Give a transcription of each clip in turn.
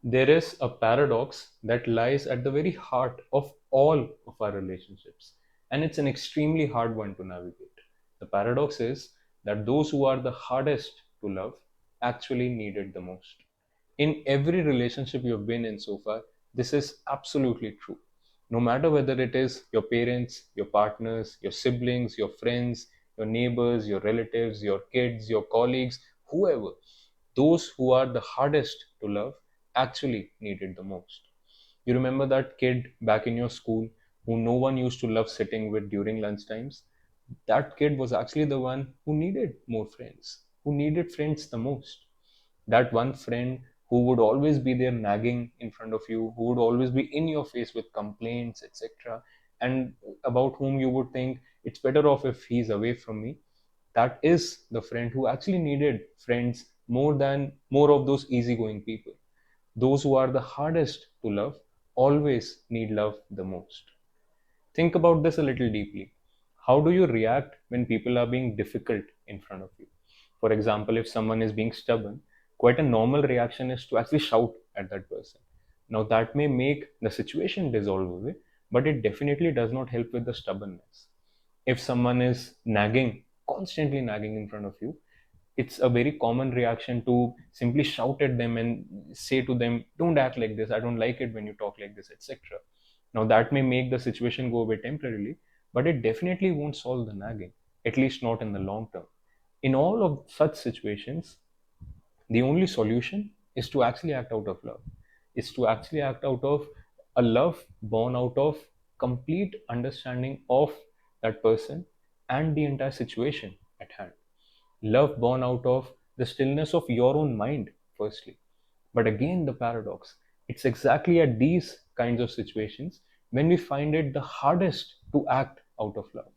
There is a paradox that lies at the very heart of all of our relationships, and it's an extremely hard one to navigate. The paradox is that those who are the hardest to love actually need it the most. In every relationship you've been in so far, this is absolutely true. No matter whether it is your parents, your partners, your siblings, your friends, your neighbors, your relatives, your kids, your colleagues, whoever, those who are the hardest to love actually need it the most. You remember that kid back in your school who no one used to love sitting with during lunch times? That kid was actually the one who needed more friends, who needed friends the most. That one friend who would always be there nagging in front of you, who would always be in your face with complaints, etc., and about whom you would think it's better off if he's away from me. That is the friend who actually needed friends more of those easygoing people. Those who are the hardest to love always need love the most. Think about this a little deeply. How do you react when people are being difficult in front of you? For example, if someone is being stubborn, quite a normal reaction is to actually shout at that person. Now, that may make the situation dissolve away, but it definitely does not help with the stubbornness. If someone is nagging, constantly nagging in front of you, it's a very common reaction to simply shout at them and say to them, don't act like this, I don't like it when you talk like this, etc. Now that may make the situation go away temporarily, but it definitely won't solve the nagging, at least not in the long term. In all of such situations, the only solution is to actually act out of love, is to actually act out of a love born out of complete understanding of that person and the entire situation at hand. Love born out of the stillness of your own mind, firstly. But again, the paradox, it's exactly at these kinds of situations when we find it the hardest to act out of love.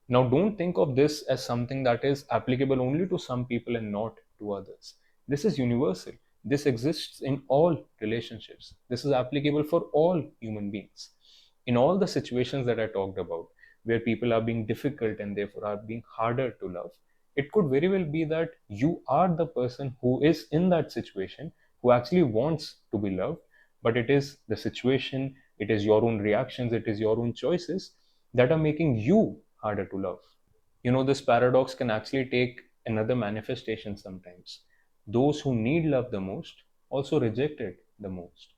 Now, don't think of this as something that is applicable only to some people and not to others. This is universal. This exists in all relationships. This is applicable for all human beings. In all the situations that I talked about, where people are being difficult and therefore are being harder to love, it could very well be that you are the person who is in that situation who actually wants to be loved, but it is the situation, it is your own reactions, it is your own choices that are making you harder to love. This paradox can actually take another manifestation sometimes. Those who need love the most also reject it the most.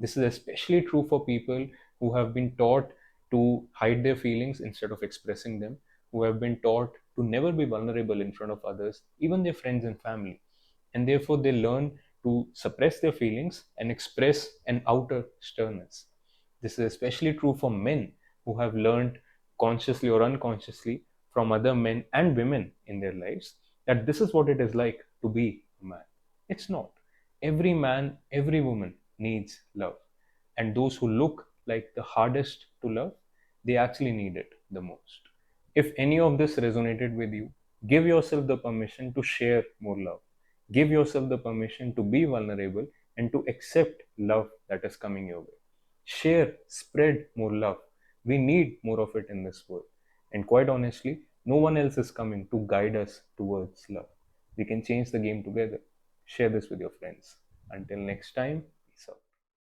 This is especially true for people who have been taught to hide their feelings instead of expressing them, who have been taught to never be vulnerable in front of others, even their friends and family. And therefore, they learn to suppress their feelings and express an outer sternness. This is especially true for men who have learned consciously or unconsciously from other men and women in their lives that this is what it is like to be a man. It's not. Every man, every woman needs love. And those who look like the hardest to love, they actually need it the most. If any of this resonated with you, give yourself the permission to share more love. Give yourself the permission to be vulnerable and to accept love that is coming your way. Share, spread more love. We need more of it in this world. And quite honestly, no one else is coming to guide us towards love. We can change the game together. Share this with your friends. Until next time, peace out.